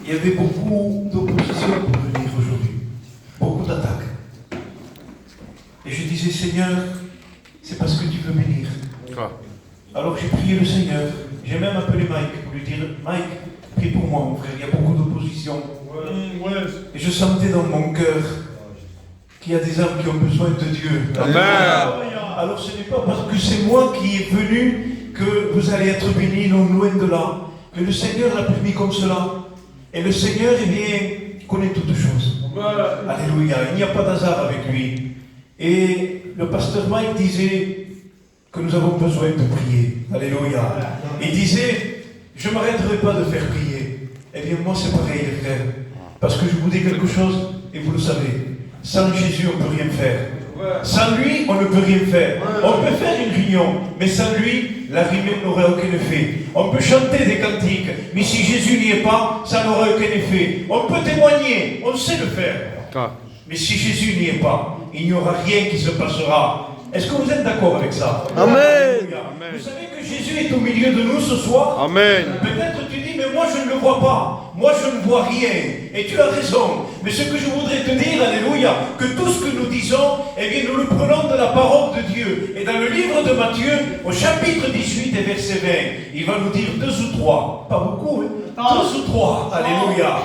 il y avait beaucoup d'opposition pour venir aujourd'hui, beaucoup d'attaques. Et je disais, Seigneur, c'est parce que tu veux bénir. Alors j'ai prié le Seigneur, j'ai même appelé Mike pour lui dire, Mike, prie pour moi mon frère, il y a beaucoup d'opposition. Et je sentais dans mon cœur qu'il y a des âmes qui ont besoin de Dieu. Amen. Alors ce n'est pas parce que c'est moi qui est venu que vous allez être bénis, non loin de là. Que le Seigneur l'a permis comme cela. Et le Seigneur, eh bien, connaît toutes choses. Alléluia, il n'y a pas d'hasard avec lui. Et le pasteur Mike disait que nous avons besoin de prier. Alléluia. Il disait, je ne m'arrêterai pas de faire prier. Eh bien, moi, c'est pareil, les frères. Parce que je vous dis quelque chose, et vous le savez. Sans Jésus, on ne peut rien faire. Sans lui, on ne peut rien faire. On peut faire une réunion, mais sans lui, la réunion n'aurait aucun effet. On peut chanter des cantiques, mais si Jésus n'y est pas, ça n'aura aucun effet. On peut témoigner, on sait le faire. Mais si Jésus n'y est pas, il n'y aura rien qui se passera. Est-ce que vous êtes d'accord avec ça? Amen. Vous savez que Jésus est au milieu de nous ce soir? Amen. Peut-être tu dis, mais moi je ne le vois pas. Moi je ne vois rien. Et tu as raison. Mais ce que je voudrais te dire, alléluia, que tout ce que nous disons, eh bien nous le prenons de la parole de Dieu. Et dans le livre de Matthieu, au chapitre 18 et verset 20, il va nous dire 2 ou 3, pas beaucoup, hein? 2 ou 3, alléluia,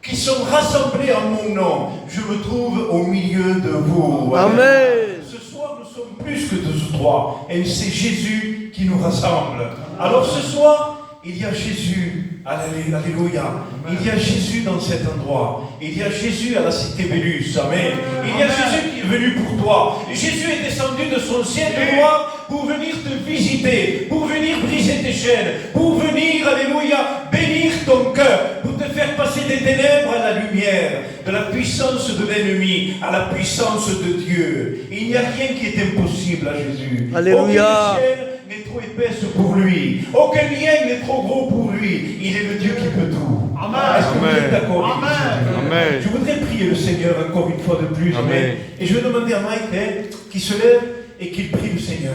qui sont rassemblés en mon nom. Je me trouve au milieu de vous. Amen. Ce soir, nous sommes plus que 2 ou 3. Et c'est Jésus qui nous rassemble. Alors ce soir, il y a Jésus. Alléluia. Il y a Jésus dans cet endroit. Il y a Jésus à la cité Bélus. Amen. Il y a Jésus qui est venu pour toi. Jésus est descendu de son ciel de gloire pour venir te visiter, pour venir briser tes chaînes, pour venir, alléluia, bénir ton cœur, pour te faire passer des ténèbres à la lumière, de la puissance de l'ennemi à la puissance de Dieu. Il n'y a rien qui est impossible à Jésus. Alléluia. Aucune chaîne n'est trop épaisse pour lui. Aucun lien n'est trop gros pour lui. Il est le Dieu qui peut tout. Amen. Est-ce que vous êtes d'accord? Amen. Je voudrais prier le Seigneur encore une fois de plus. Amen. Et je vais demander à Mike qu'il se lève et qu'il prie le Seigneur.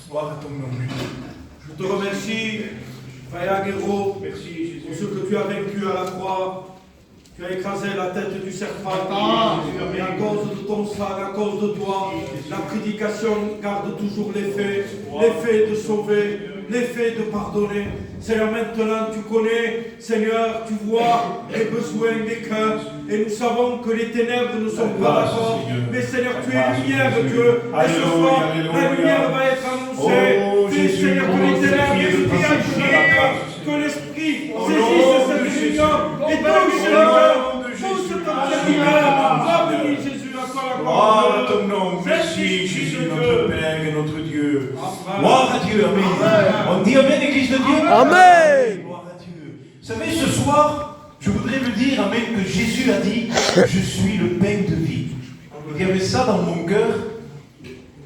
Gloire à ton nom. Je te remercie, Frère Aguero, pour ce que tu as vaincu à la croix. Tu as écrasé la tête du serpent. Et à cause de ton sang, à cause de toi, la prédication garde toujours l'effet de sauver, l'effet de pardonner. Seigneur, maintenant tu connais, Seigneur, tu vois les besoins des cœurs. Et nous savons que les ténèbres ne sont pas d'accord. Mais Seigneur, tu es lumière, Dieu. Et ce soir, la lumière va être annoncée. Tu es, Seigneur, que les ténèbres qui agissent, que l'Esprit saisisse cette lumière et touche le cœur. Pousse ton serviteur. Va venir, Jésus, à toi la gloire. Gloire à ton nom. Merci, Jésus, notre Père et notre Dieu. Gloire à Dieu. Amen. On dit Amen, Église de Dieu. Amen. Gloire à Dieu. Vous savez, ce soir, je voudrais vous dire, Amen, que Jésus a dit, je suis le pain de vie. Il y avait ça dans mon cœur,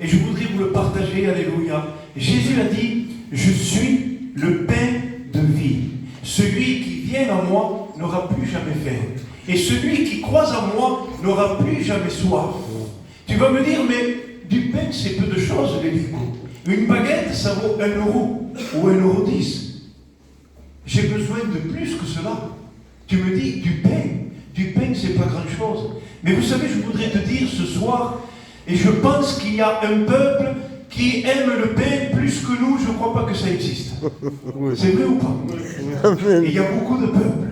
et je voudrais vous le partager, alléluia. Jésus a dit, je suis le pain de vie. Celui qui vient à moi n'aura plus jamais faim. Et celui qui croit en moi n'aura plus jamais soif. Tu vas me dire, mais du pain, c'est peu de choses, les Lévico. Une baguette, ça vaut 1 euro ou 1,10 €. J'ai besoin de plus que cela. Tu me dis, du pain, c'est pas grand-chose. Mais vous savez, je voudrais te dire ce soir, et je pense qu'il y a un peuple qui aime le pain plus que nous, je ne crois pas que ça existe. C'est vrai ou pas? Il y a beaucoup de peuples,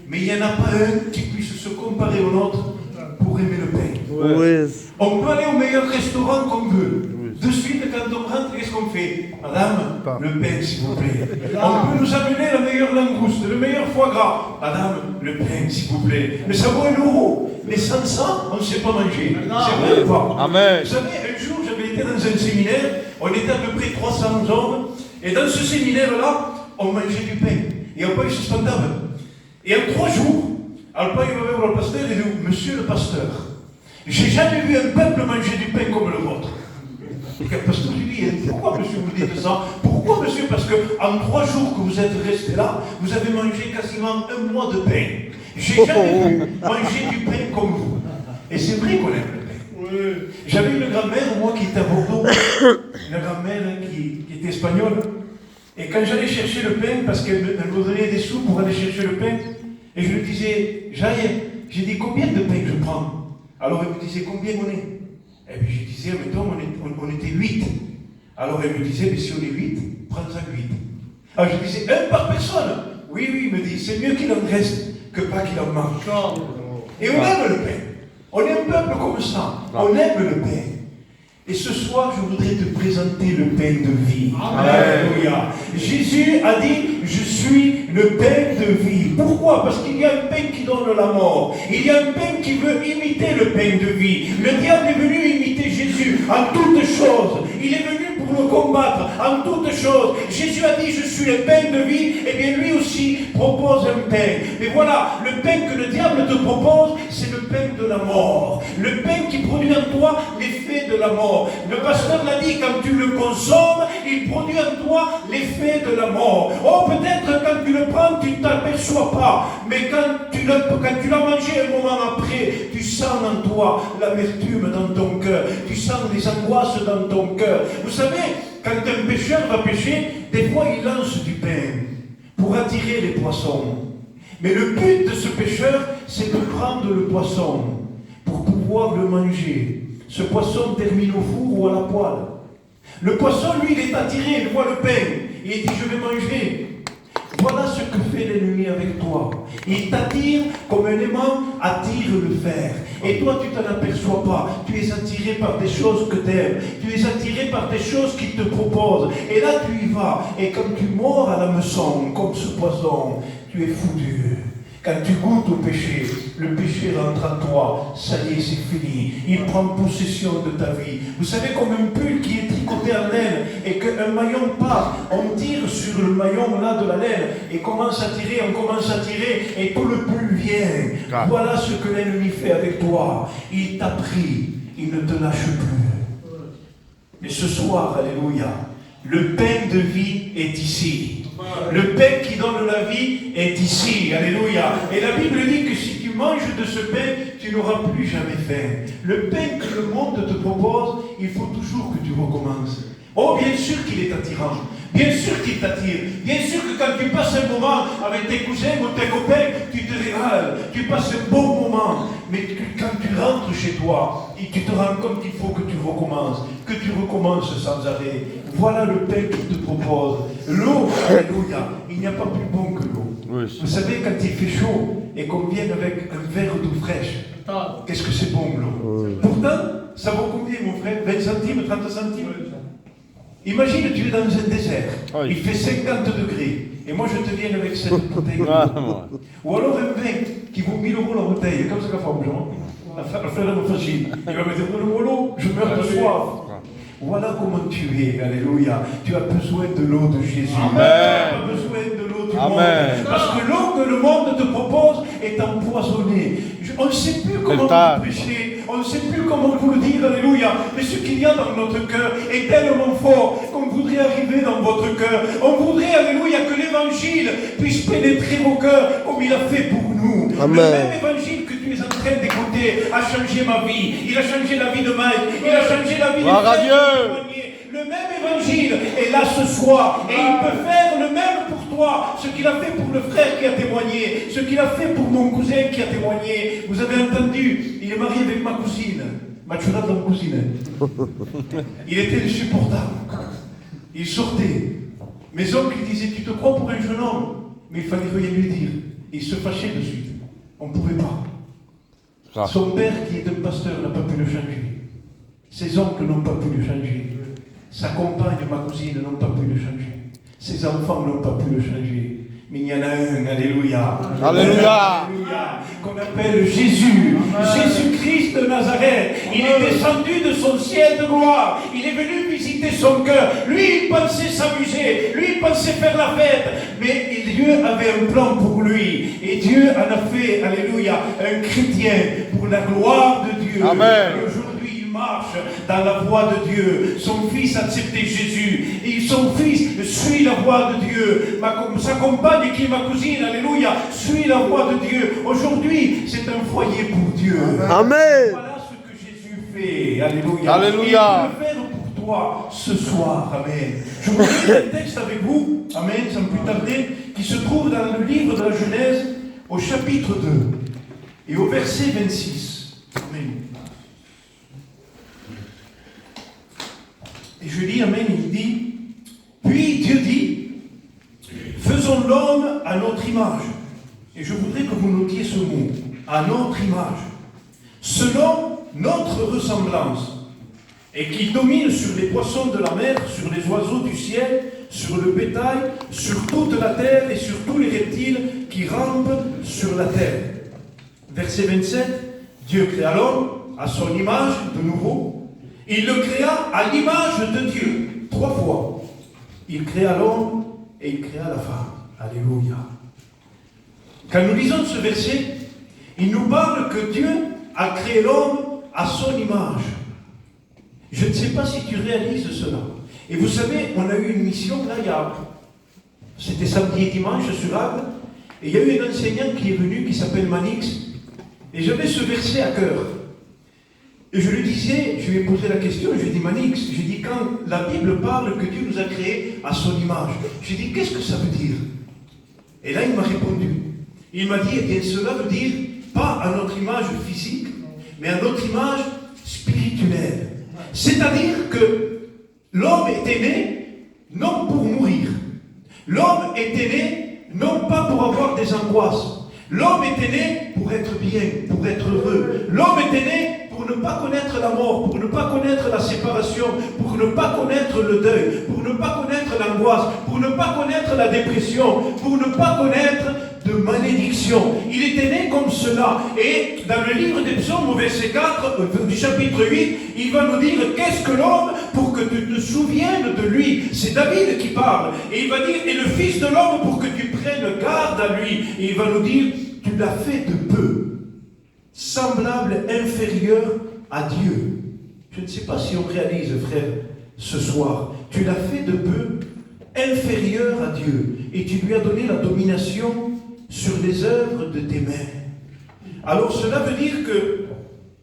mais il n'y en a pas un qui puisse se comparer au nôtre pour aimer le pain. On peut aller au meilleur restaurant qu'on veut. De suite, quand on rentre, qu'est-ce qu'on fait? Madame, le pain, s'il vous plaît. On peut nous amener la meilleure langouste, le meilleur foie gras. Madame, le pain, s'il vous plaît. Mais ça vaut 1 euro. Mais sans ça, on ne sait pas manger. C'est vrai ou pas? Amen. Vous savez, un jour, j'avais été dans un séminaire, on était à peu près 300 hommes, et dans ce séminaire-là, on mangeait du pain. Et on paye suspendable. Et en 3 jours, Alpa, il va voir le pasteur et il dit, monsieur le pasteur, j'ai jamais vu un peuple manger du pain comme le vôtre. Et le pasteur lui dit, pourquoi monsieur vous dites ça? Pourquoi monsieur? Parce qu'en 3 jours que vous êtes resté là, vous avez mangé quasiment 1 mois de pain. J'ai jamais vu manger du pain comme vous. Et c'est vrai qu'on aime le pain. J'avais une grand-mère, moi, qui était à Bordeaux, une grand-mère qui était espagnole. Et quand j'allais chercher le pain, parce qu'elle me donnait des sous pour aller chercher le pain, et je lui disais, j'ai dit combien de pain je prends? Alors elle me disait combien on est? Et puis je disais, mettons, on était 8. Alors elle me disait, mais si on est 8, prends-en 8. Alors je disais, un par personne. Oui, il me dit, c'est mieux qu'il en reste que pas qu'il en manque. Et on aime le pain. On est un peuple comme ça. On aime le pain. Et ce soir, je voudrais te présenter le pain de vie. Alléluia. Jésus a dit, je suis le pain de vie. Pourquoi? Parce qu'il y a un pain qui donne la mort. Il y a un pain qui veut imiter le pain de vie. Le diable est venu imiter Jésus en toutes choses. Il est venu pour le combattre en toutes choses. Jésus a dit, je suis le pain de vie. Et bien lui aussi propose un pain. Mais voilà, le pain que le diable te propose, c'est le pain de la mort. Le pain qui produit en toi l'effet de la mort. Le pasteur l'a dit, quand tu le consommes, il produit en toi l'effet de la mort. Oh, peut-être quand tu le prends, tu ne t'aperçois pas. Mais quand tu l'as mangé un moment après, tu sens en toi l'amertume dans ton cœur. Tu sens les angoisses dans ton cœur. Vous savez, quand un pêcheur va pêcher, des fois il lance du pain pour attirer les poissons. Mais le but de ce pêcheur, c'est de prendre le poisson pour pouvoir le manger. Ce poisson termine au four ou à la poêle. Le poisson, lui, il est attiré, il voit le pain. Et il dit, je vais manger. Voilà ce que fait l'ennemi avec toi. Il t'attire comme un aimant attire le fer. Et toi, tu ne t'en aperçois pas. Tu es attiré par des choses que tu aimes. Tu es attiré par des choses qu'il te propose. Et là, tu y vas. Et quand tu mords à l'hameçon, comme ce poisson, tu es foutu. Quand tu goûtes au péché, le péché rentre en toi, ça y est, c'est fini. Il prend possession de ta vie. Vous savez, comme un pull qui est tricoté en laine et qu'un maillon part, on tire sur le maillon là de la laine et commence à tirer, on commence à tirer et tout le pull vient. Voilà ce que l'ennemi fait avec toi. Il t'a pris, il ne te lâche plus. Mais ce soir, alléluia, le pain de vie est ici. Le pain qui donne la vie est ici. Alléluia. Et la Bible dit que si tu manges de ce pain, tu n'auras plus jamais faim. Le pain que le monde te propose, il faut toujours que tu recommences. Oh, bien sûr qu'il est attirant. Bien sûr qu'il t'attire. Bien sûr que quand tu passes un moment avec tes cousins ou tes copains, tu te régales. Tu passes un bon moment. Mais quand tu rentres chez toi, et tu te rends compte qu'il faut que tu recommences. Que tu recommences sans arrêt. Voilà le pain qu'il te propose. L'eau, alléluia, il n'y a pas plus bon que l'eau. Oui. Vous savez, quand il fait chaud et qu'on vient avec un verre d'eau fraîche, qu'est-ce que c'est bon l'eau. Oui. Pourtant, ça vaut combien mon frère? 20 centimes, 30 centimes. Imagine, tu es dans un désert, oui. Il fait 50 degrés, et moi je te viens avec cette bouteille. Ou alors un vin qui vaut 1000 € la bouteille, comme ça qu'a fait un jour. La frère me facile. Il va me dire, donne-moi l'eau, je meurs de soif. Voilà comment tu es, alléluia. Tu as besoin de l'eau de Jésus. Amen. Tu as besoin de l'eau du monde. Parce que l'eau que le monde te propose est empoisonnée. On ne sait plus comment vous prêcher, on ne sait plus comment vous le dire, alléluia. Mais ce qu'il y a dans notre cœur est tellement fort qu'on voudrait arriver dans votre cœur. On voudrait, alléluia, que l'évangile puisse pénétrer vos cœurs comme il a fait pour nous. Amen. Le même évangile que tu es en train d'écouter a changé ma vie. Il a changé la vie de Mike. Il a changé la vie de Dieu. Le même évangile est là ce soir. Et il peut faire le même pour toi. Ce qu'il a fait pour le frère qui a témoigné. Ce qu'il a fait pour mon cousin qui a témoigné. Vous avez entendu, il est marié avec ma cousine. Ma chouette dans cousine. Il était insupportable. Il sortait. Mes oncles disaient, tu te crois pour un jeune homme? Mais il fallait rien lui dire. Il se fâchait de suite. On ne pouvait pas. Son père, qui est un pasteur, n'a pas pu le changer. Ses oncles n'ont pas pu le changer. Sa compagne, ma cousine, n'ont pas pu le changer. Ses enfants n'ont pas pu le changer. Mais il y en a un, alléluia. Alléluia. Qu'on appelle Jésus. Jésus-Christ de Nazareth. Il est descendu de son ciel de gloire. Il est venu visiter son cœur. Lui, il pensait s'amuser. Lui, il pensait faire la fête. Mais Dieu avait un plan pour lui. Et Dieu en a fait, alléluia, un chrétien pour la gloire de Dieu. Amen. Marche dans la voie de Dieu. Son fils a accepté Jésus. Et son fils suit la voie de Dieu. Sa compagne qui est ma cousine, alléluia, suit la voie de Dieu. Aujourd'hui, c'est un foyer pour Dieu. Amen. Voilà ce que Jésus fait. Alléluia. Alléluia. Il peut le faire pour toi ce soir. Amen. Je vous lis un texte avec vous. Amen, sans plus tarder, qui se trouve dans le livre de la Genèse, au chapitre 2. Et au verset 26, Amen. Et je lis Amen, il dit, puis Dieu dit, faisons l'homme à notre image. Et je voudrais que vous notiez ce mot, à notre image, selon notre ressemblance, et qu'il domine sur les poissons de la mer, sur les oiseaux du ciel, sur le bétail, sur toute la terre et sur tous les reptiles qui rampent sur la terre. Verset 27, Dieu créa l'homme à son image de nouveau. Il le créa à l'image de Dieu, 3 fois. Il créa l'homme et il créa la femme. Alléluia. Quand nous lisons ce verset, il nous parle que Dieu a créé l'homme à son image. Je ne sais pas si tu réalises cela. Et vous savez, on a eu une mission là, c'était samedi et dimanche sur Arles, et il y a eu un enseignant qui est venu, qui s'appelle Manix, et j'avais ce verset à cœur. Et je lui disais, je lui ai posé la question, je lui ai dit, Manix, j'ai dit, quand la Bible parle que Dieu nous a créés à son image, j'ai dit, qu'est-ce que ça veut dire? Et là, il m'a répondu. Il m'a dit, eh bien, cela veut dire, pas à notre image physique, mais à notre image spirituelle. C'est-à-dire que l'homme était né non pour mourir. L'homme était né non pas pour avoir des angoisses. L'homme était né pour être bien, pour être heureux. L'homme était né pour ne pas connaître la mort, pour ne pas connaître la séparation, pour ne pas connaître le deuil, pour ne pas connaître l'angoisse, pour ne pas connaître la dépression, pour ne pas connaître de malédiction. Il était né comme cela. Et dans le livre des psaumes, au verset 4 du chapitre 8, il va nous dire, qu'est-ce que l'homme pour que tu te souviennes de lui? C'est David qui parle. Et il va dire, et le fils de l'homme pour que tu prennes garde à lui. Et il va nous dire, tu l'as fait de peu, semblable, inférieur à Dieu. Je ne sais pas si on réalise, frère, ce soir. Tu l'as fait de peu, inférieur à Dieu. Et tu lui as donné la domination sur les œuvres de tes mains. Alors cela veut dire que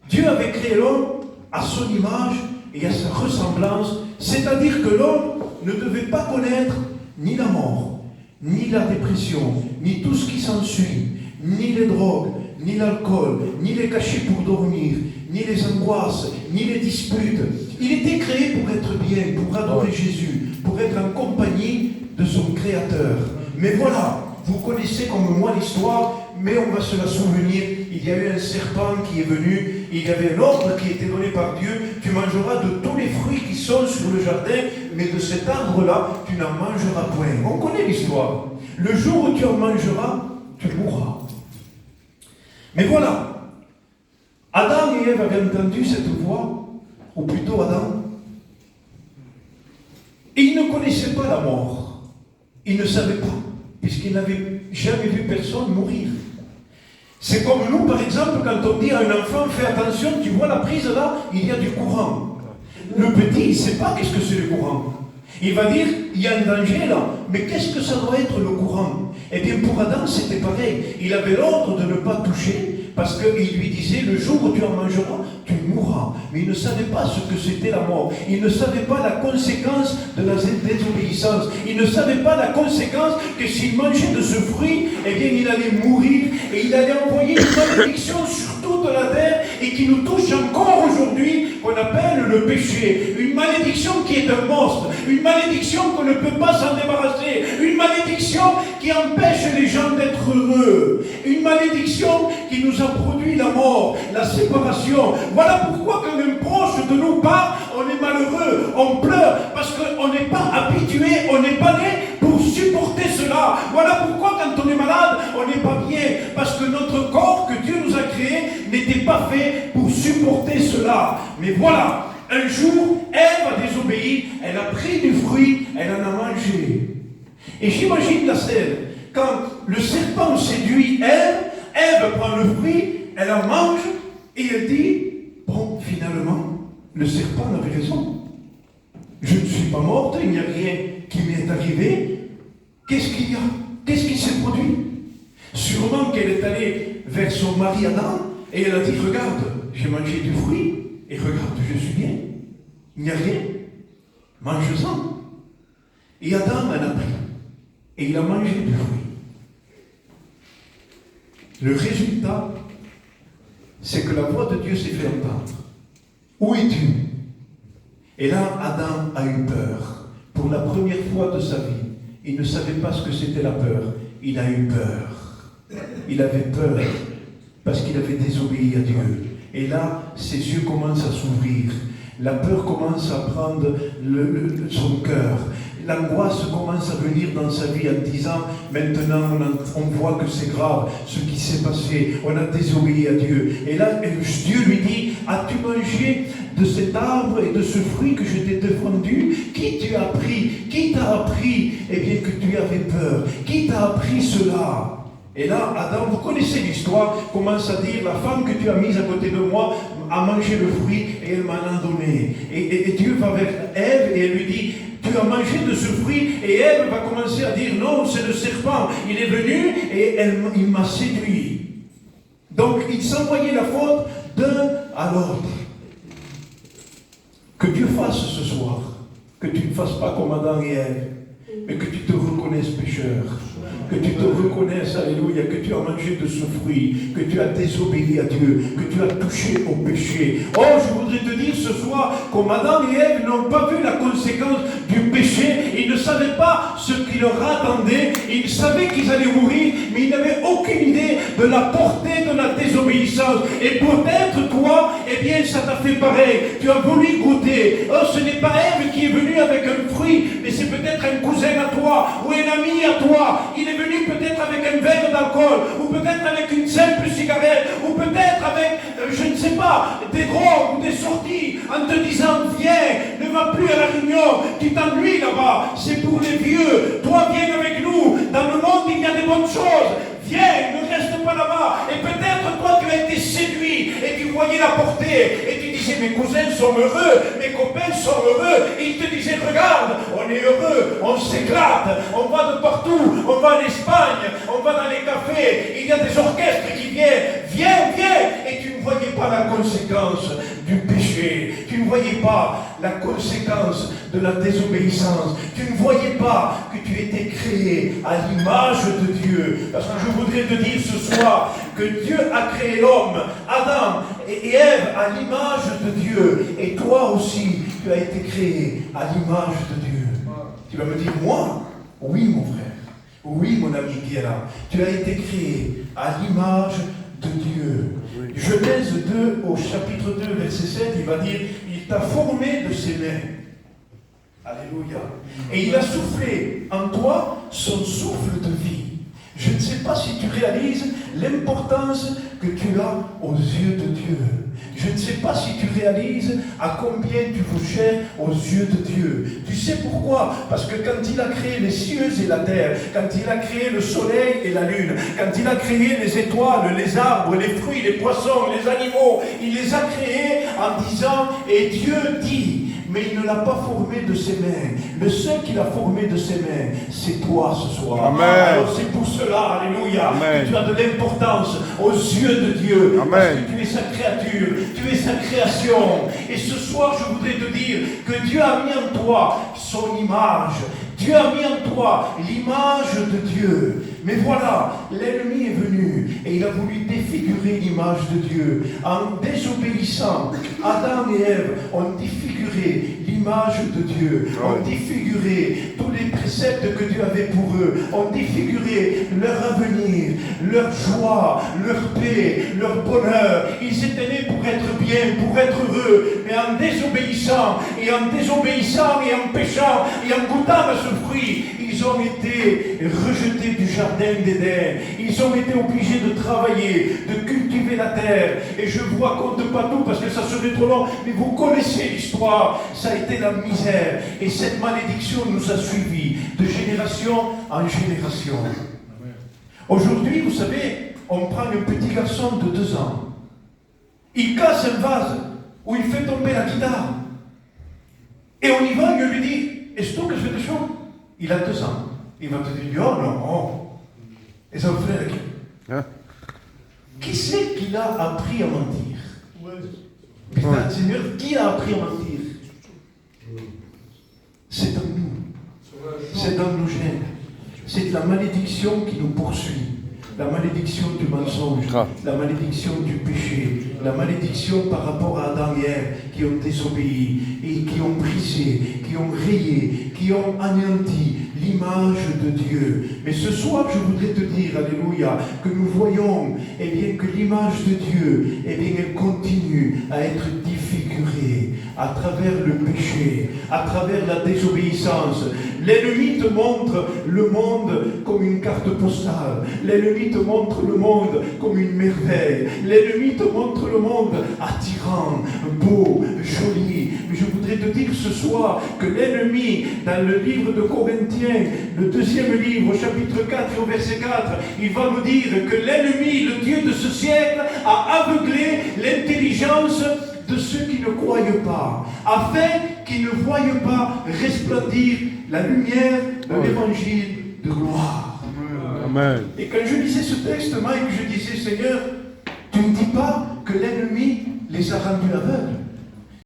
Dieu avait créé l'homme à son image et à sa ressemblance, c'est-à-dire que l'homme ne devait pas connaître ni la mort, ni la dépression, ni tout ce qui s'ensuit, ni les drogues, ni l'alcool, ni les cachets pour dormir, ni les angoisses, ni les disputes. Il était créé pour être bien, pour adorer Jésus, pour être en compagnie de son Créateur. Mais voilà, vous connaissez comme moi l'histoire, mais on va se la souvenir. Il y a eu un serpent qui est venu, il y avait un ordre qui était donné par Dieu, tu mangeras de tous les fruits qui sont sur le jardin, mais de cet arbre-là, tu n'en mangeras point. On connaît l'histoire. Le jour où tu en mangeras, tu mourras. Mais voilà, Adam et Ève avaient entendu cette voix, ou plutôt Adam, et ils ne connaissaient pas la mort. Ils ne savaient pas, puisqu'ils n'avaient jamais vu personne mourir. C'est comme nous, par exemple, quand on dit à un enfant, fais attention, tu vois la prise là, il y a du courant. Le petit, il ne sait pas qu'est-ce que c'est le courant. Il va dire, il y a un danger là, mais qu'est-ce que ça doit être le courant? Eh bien, pour Adam, c'était pareil. Il avait l'ordre de ne pas toucher, parce qu'il lui disait, le jour où tu en mangeras, tu mourras. Mais il ne savait pas ce que c'était la mort. Il ne savait pas la conséquence de la désobéissance. Il ne savait pas la conséquence que s'il mangeait de ce fruit, eh bien, il allait mourir. Et il allait envoyer une malédiction sur toute la terre et qui nous touche encore aujourd'hui, qu'on appelle le péché. Une malédiction qui est un monstre. Une malédiction qu'on ne peut pas s'en débarrasser. Une malédiction qui empêche les gens d'être heureux. Une malédiction qui nous a produit la mort, la séparation. Voilà pourquoi quand un proche de nous part, on est malheureux, on pleure, parce qu'on n'est pas habitué, on n'est pas né pour supporter cela. Voilà pourquoi quand on est malade, on n'est pas bien, parce que notre corps que Dieu nous a créé n'était pas fait pour supporter cela. Mais voilà, un jour, Ève a désobéi, elle a pris du fruit, elle en a mangé. Et j'imagine la scène, quand le serpent séduit Ève, Ève prend le fruit, elle en mange, et elle dit, bon, finalement, le serpent avait raison. Je ne suis pas morte, il n'y a rien qui m'est arrivé. Qu'est-ce qu'il y a? Qu'est-ce qui s'est produit? Sûrement qu'elle est allée vers son mari Adam, et elle a dit, regarde, j'ai mangé du fruit, et regarde, je suis bien. Il n'y a rien. Mange-en. Et Adam en a pris, et il a mangé du fruit. Le résultat, c'est que la voix de Dieu s'est fait entendre. Où es-tu? Et là, Adam a eu peur. Pour la première fois de sa vie, il ne savait pas ce que c'était la peur. Il a eu peur. Il avait peur parce qu'il avait désobéi à Dieu. Et là, ses yeux commencent à s'ouvrir. La peur commence à prendre son cœur. L'angoisse commence à venir dans sa vie en disant, maintenant on voit que c'est grave ce qui s'est passé, on a désobéi à Dieu. Et là, Dieu lui dit, as-tu mangé de cet arbre et de ce fruit que je t'ai défendu? Qui t'a appris, eh bien, que tu avais peur? Qui t'a appris cela? Et là, Adam, vous connaissez l'histoire, commence à dire, la femme que tu as mise à côté de moi a mangé le fruit et elle m'en a donné. Et Dieu va vers Ève et elle lui dit, tu as mangé de ce fruit, et Ève va commencer à dire, non, c'est le serpent, il est venu et il m'a séduit. Donc, il s'envoyait la faute d'un à l'autre. Que Dieu fasse ce soir, que tu ne fasses pas comme Adam et Ève, mais que tu te reconnaisses pécheur. Que tu te reconnaisses, alléluia, que tu as mangé de ce fruit, que tu as désobéi à Dieu, que tu as touché au péché. Oh, je voudrais te dire ce soir, comme Adam et Ève n'ont pas vu la conséquence du péché, ils ne savaient pas ce qui leur attendait, ils savaient qu'ils allaient mourir, mais ils n'avaient aucune idée de la portée de la désobéissance. Et peut-être toi, eh bien, ça t'a fait pareil. Tu as voulu goûter. Oh, ce n'est pas Ève qui est venue avec un fruit, mais c'est peut-être un cousin à toi, ou un ami à toi. Il est venu peut-être avec un verre d'alcool, ou peut-être avec une simple cigarette, ou peut-être avec, je ne sais pas, des drogues ou des sorties, en te disant, viens, ne va plus à la réunion, tu t'ennuies là-bas, c'est pour les vieux, toi viens avec nous, dans le monde il y a des bonnes choses, viens, ne reste pas là-bas. Et peut-être toi tu as été séduit, et tu voyais la portée, et tu disais, mes cousins sont heureux, mes copains sont heureux, et ils te disaient, regarde, on est heureux, on s'éclate, on va de partout, on va en Espagne, on va dans les cafés, il y a des orchestres qui viennent, viens, et tu ne voyais pas la conséquence du péché, tu ne voyais pas la conséquence de la désobéissance, tu ne voyais pas que tu étais créé à l'image de Dieu. Parce que je voudrais te dire ce soir que Dieu a créé l'homme, Adam et Ève, à l'image de Dieu. Et toi aussi, tu as été créé à l'image de Dieu. Tu vas me dire, moi? Oui, mon frère. Oui, mon ami qui est là. Tu as été créé à l'image de Dieu. Genèse 2, au chapitre 2, verset 7, il va dire, il t'a formé de ses mains. Alléluia. Et il a soufflé en toi son souffle de vie. Je ne sais pas si tu réalises l'importance que tu as aux yeux de Dieu. Je ne sais pas si tu réalises à combien tu vaux cher aux yeux de Dieu. Tu sais pourquoi? Parce que quand il a créé les cieux et la terre, quand il a créé le soleil et la lune, quand il a créé les étoiles, les arbres, les fruits, les poissons, les animaux, il les a créés en disant, et Dieu dit, mais il ne l'a pas formé de ses mains. Le seul qui l'a formé de ses mains, c'est toi ce soir. Amen. Alors c'est pour cela, alléluia, Amen, que tu as de l'importance aux yeux de Dieu. Amen. Parce que tu es sa créature, tu es sa création. Et ce soir, je voudrais te dire que Dieu a mis en toi son image. Dieu a mis en toi l'image de Dieu. Mais voilà, l'ennemi est venu et il a voulu défigurer l'image de Dieu. En désobéissant, Adam et Ève ont défiguré l'image de Dieu, ont défiguré tous les préceptes que Dieu avait pour eux, ont défiguré leur avenir, leur joie, leur paix, leur bonheur. Ils étaient nés pour être bien, pour être heureux, mais en désobéissant et en péchant et en goûtant à ce fruit, ils ont été rejetés du jardin d'Éden. Ils ont été obligés de travailler, de cultiver la terre. Et je vous raconte pas tout parce que ça serait trop long, mais vous connaissez l'histoire. Ça a été la misère. Et cette malédiction nous a suivis de génération en génération. Aujourd'hui, vous savez, on prend un petit garçon de 2 ans. Il casse un vase où il fait tomber la guitare. Et on y va, il lui dit, est-ce que je fais des choses? Il a 2 ans. Il va te dire, oh non. Et ça vous fait Hein? Qui c'est qui l'a appris à mentir? Putain, Seigneur, qui a appris à mentir? C'est dans nous. C'est dans nos gènes. C'est la malédiction qui nous poursuit. la malédiction du mensonge, la malédiction du péché, la malédiction par rapport à Adam et Ève qui ont désobéi et qui ont brisé, qui ont rayé, qui ont anéanti l'image de Dieu. Mais ce soir, je voudrais te dire, alléluia, que nous voyons, eh bien, que l'image de Dieu, eh bien, elle continue à être défigurée à travers le péché, à travers la désobéissance. L'ennemi te montre le monde comme une carte postale. L'ennemi te montre le monde comme une merveille. L'ennemi te montre le monde attirant, beau, joli. Mais je voudrais te dire ce soir que l'ennemi, dans le livre de Corinthiens, le 2e livre, au chapitre 4 et au verset 4, il va nous dire que l'ennemi, le Dieu de ce siècle, a aveuglé l'intelligence de ceux qui ne croient pas, afin qu'ils ne voient pas resplendir la lumière de l'évangile de gloire. Amen. Et quand je lisais ce texte, Mike, je disais, Seigneur, tu ne dis pas que l'ennemi les a rendus aveugles.